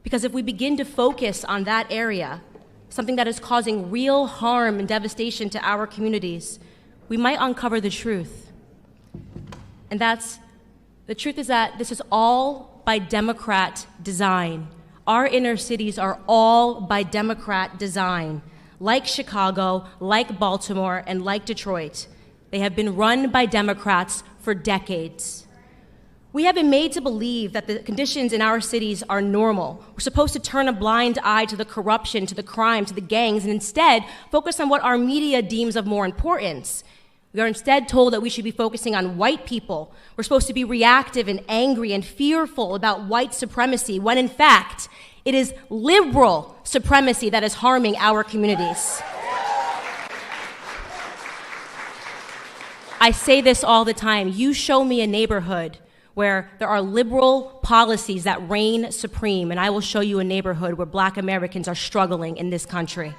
Because if we begin to focus on that area, something that is causing real harm and devastation to our communities, we might uncover the truth. And the truth is that this is all by Democrat design. Our inner cities are all by Democrat design. Like Chicago, like Baltimore, and like Detroit, they have been run by Democrats for decades. We have been made to believe that the conditions in our cities are normal. We're supposed to turn a blind eye to the corruption, to the crime, to the gangs, and instead focus on what our media deems of more importance. We are instead told that we should be focusing on white people. We're supposed to be reactive and angry and fearful about white supremacy, when in fact, it is liberal supremacy that is harming our communities. I say this all the time. You show me a neighborhood where there are liberal policies that reign supreme, and I will show you a neighborhood where Black Americans are struggling in this country.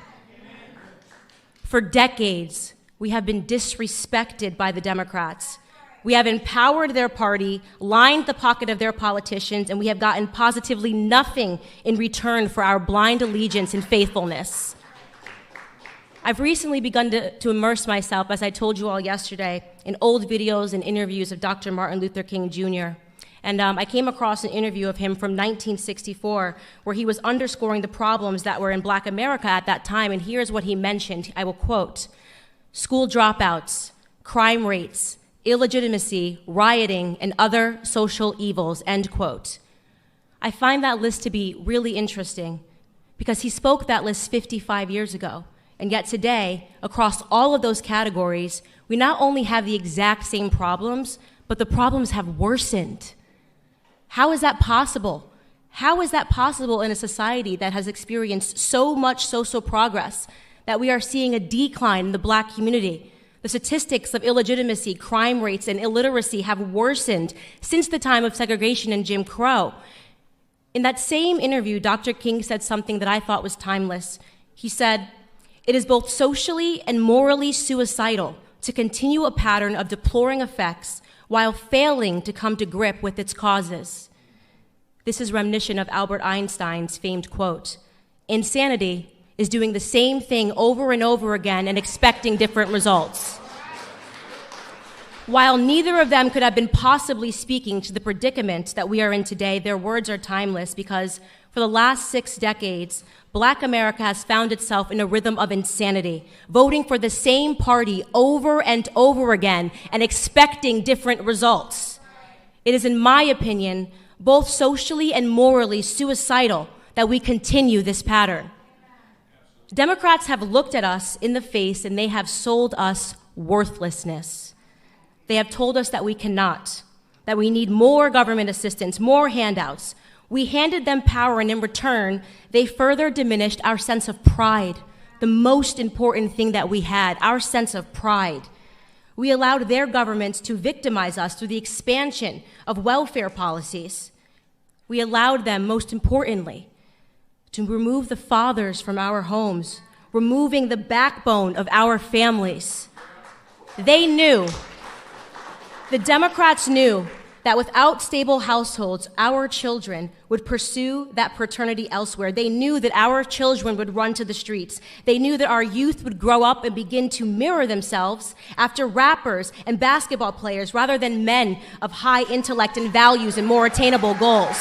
For decades, we have been disrespected by the Democrats. We have empowered their party, lined the pocket of their politicians, and we have gotten positively nothing in return for our blind allegiance and faithfulness. I've recently begun to immerse myself, as I told you all yesterday, in old videos and interviews of Dr. Martin Luther King Jr. And I came across an interview of him from 1964 where he was underscoring the problems that were in Black America at that time, and here's what he mentioned. I will quote: school dropouts, crime rates, illegitimacy, rioting, and other social evils, end quote. I find that list to be really interesting because he spoke that list 55 years ago. And yet today, across all of those categories, we not only have the exact same problems, but the problems have worsened. How is that possible? How is that possible in a society that has experienced so much social progress that we are seeing a decline in the Black community? The statistics of illegitimacy, crime rates, and illiteracy have worsened since the time of segregation and Jim Crow. In that same interview, Dr. King said something that I thought was timeless. He said, "It is both socially and morally suicidal to continue a pattern of deploring effects while failing to come to grip with its causes." This is reminiscent of Albert Einstein's famed quote, "Insanity is doing the same thing over and over again and expecting different results." While neither of them could have been possibly speaking to the predicament that we are in today, their words are timeless because for the last 6 decades, Black America has found itself in a rhythm of insanity, voting for the same party over and over again and expecting different results. It is, in my opinion, both socially and morally suicidal that we continue this pattern. Democrats have looked at us in the face and they have sold us worthlessness. They have told us that we cannot, that we need more government assistance, more handouts. We handed them power, and in return, they further diminished our sense of pride, the most important thing that we had, our sense of pride. We allowed their governments to victimize us through the expansion of welfare policies. We allowed them, most importantly, to remove the fathers from our homes, removing the backbone of our families. They knew, the Democrats knew, that without stable households, our children would pursue that paternity elsewhere. They knew that our children would run to the streets. They knew that our youth would grow up and begin to mirror themselves after rappers and basketball players rather than men of high intellect and values and more attainable goals.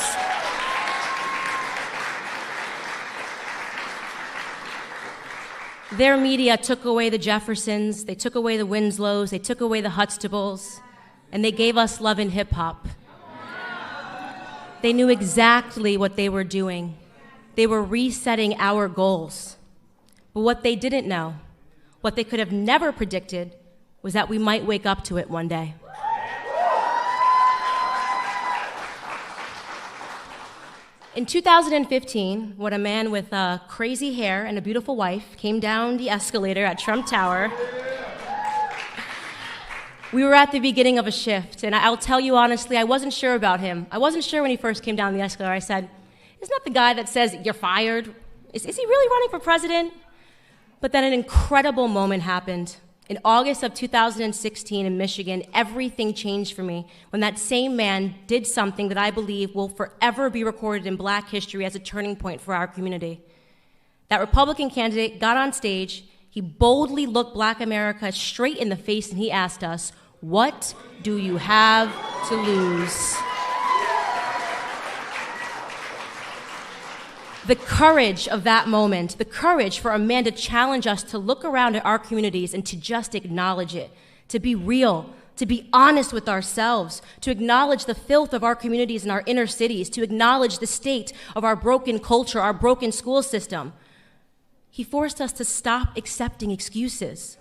Their media took away the Jeffersons, they took away the Winslows, they took away the Huxtables, and they gave us love and hip-hop. They knew exactly what they were doing. They were resetting our goals. But what they didn't know, what they could have never predicted, was that we might wake up to it one day. In 2015, when a man with crazy hair and a beautiful wife came down the escalator at Trump Tower, we were at the beginning of a shift, and I'll tell you honestly, I wasn't sure about him. I wasn't sure when he first came down the escalator. I said, isn't that the guy that says, you're fired? Is he really running for president? But then an incredible moment happened. In August of 2016 in Michigan, everything changed for me when that same man did something that I believe will forever be recorded in Black history as a turning point for our community. That Republican candidate got on stage, he boldly looked Black America straight in the face, and he asked us, "What do you have to lose?" The courage of that moment, the courage for a man to challenge us to look around at our communities and to just acknowledge it, to be real, to be honest with ourselves, to acknowledge the filth of our communities and our inner cities, to acknowledge the state of our broken culture, our broken school system. He forced us to stop accepting excuses.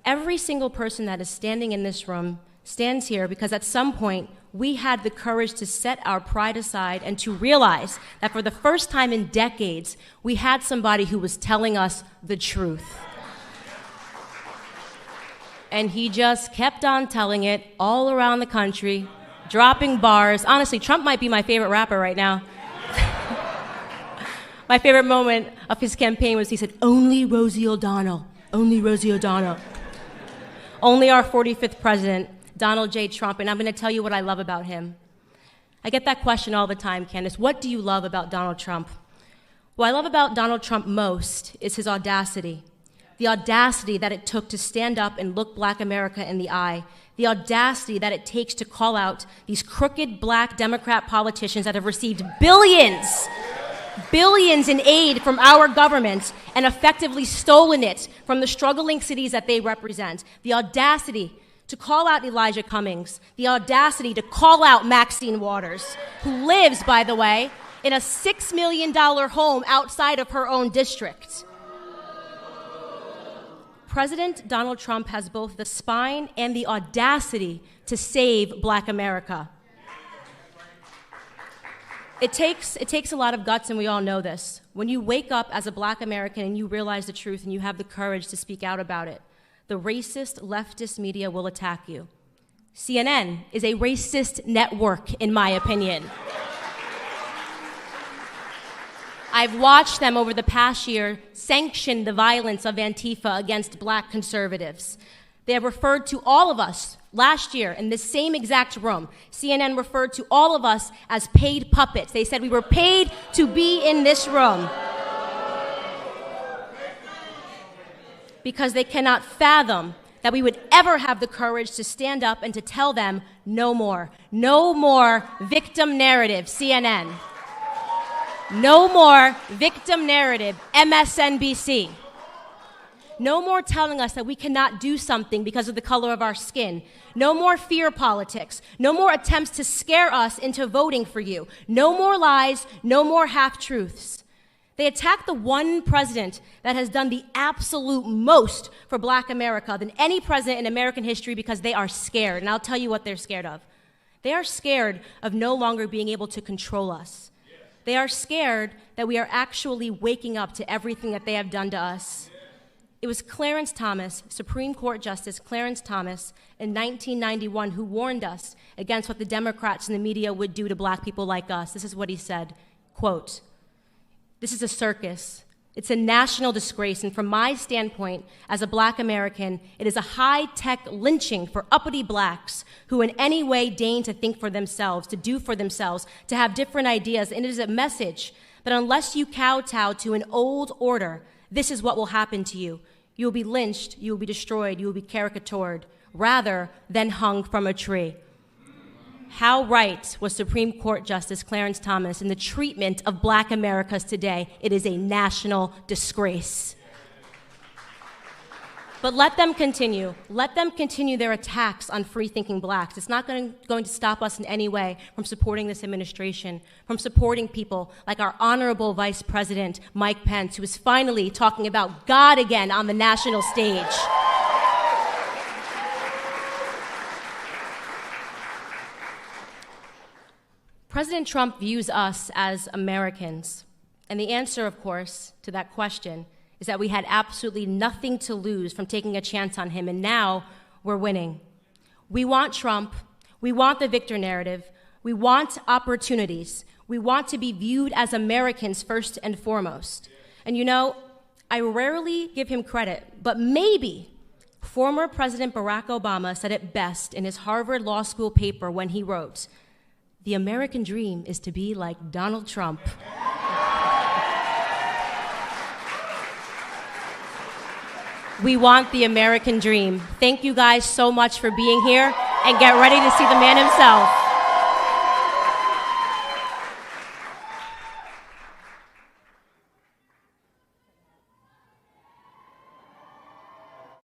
Every single person that is standing in this room stands here because at some point we had the courage to set our pride aside and to realize that for the first time in decades, we had somebody who was telling us the truth. And he just kept on telling it all around the country, dropping bars. Honestly, Trump might be my favorite rapper right now. My favorite moment of his campaign was he said, "Only Rosie O'Donnell, only Rosie O'Donnell." Only our 45th president, Donald J. Trump, and I'm going to tell you what I love about him. I get that question all the time, Candace. What do you love about Donald Trump? What I love about Donald Trump most is his audacity. The audacity that it took to stand up and look Black America in the eye. The audacity that it takes to call out these crooked Black Democrat politicians that have received billions in aid from our government and effectively stolen it from the struggling cities that they represent. The audacity to call out Elijah Cummings, the audacity to call out Maxine Waters, who lives, by the way, in a $6 million home outside of her own district. President Donald Trump has both the spine and the audacity to save Black America. It takes a lot of guts, and we all know this. When you wake up as a Black American and you realize the truth and you have the courage to speak out about it, the racist leftist media will attack you. CNN is a racist network, in my opinion. I've watched them over the past year sanction the violence of Antifa against Black conservatives. They have referred to all of us last year in this same exact room. CNN referred to all of us as paid puppets. They said we were paid to be in this room because they cannot fathom that we would ever have the courage to stand up and to tell them no more. No more victim narrative, CNN. No more victim narrative, MSNBC. No more telling us that we cannot do something because of the color of our skin. No more fear politics. No more attempts to scare us into voting for you. No more lies. No more half-truths. They attack the one president that has done the absolute most for Black America than any president in American history because they are scared. And I'll tell you what they're scared of. They are scared of no longer being able to control us. They are scared that we are actually waking up to everything that they have done to us. It was Clarence Thomas, Supreme Court Justice Clarence Thomas, in 1991 who warned us against what the Democrats and the media would do to Black people like us. This is what he said, quote, "This is a circus. It's a national disgrace, and from my standpoint as a Black American, it is a high-tech lynching for uppity Blacks who in any way deign to think for themselves, to do for themselves, to have different ideas, and it is a message that unless you kowtow to an old order, this is what will happen to you. You will be lynched, you will be destroyed, you will be caricatured, rather than hung from a tree." How right was Supreme Court Justice Clarence Thomas in the treatment of Black Americans today? It is a national disgrace. But let them continue. Let them continue their attacks on free-thinking Blacks. It's not going to stop us in any way from supporting this administration, from supporting people like our honorable Vice President, Mike Pence, who is finally talking about God again on the national stage. President Trump views us as Americans. And the answer, of course, to that question is that we had absolutely nothing to lose from taking a chance on him, and now we're winning. We want Trump. We want the victor narrative. We want opportunities. We want to be viewed as Americans first and foremost. And you know, I rarely give him credit, but maybe Former President Barack Obama said it best in his Harvard Law School paper when he wrote, "The American dream is to be like Donald Trump." We want the American dream. Thank you guys so much for being here, and get ready to see the man himself.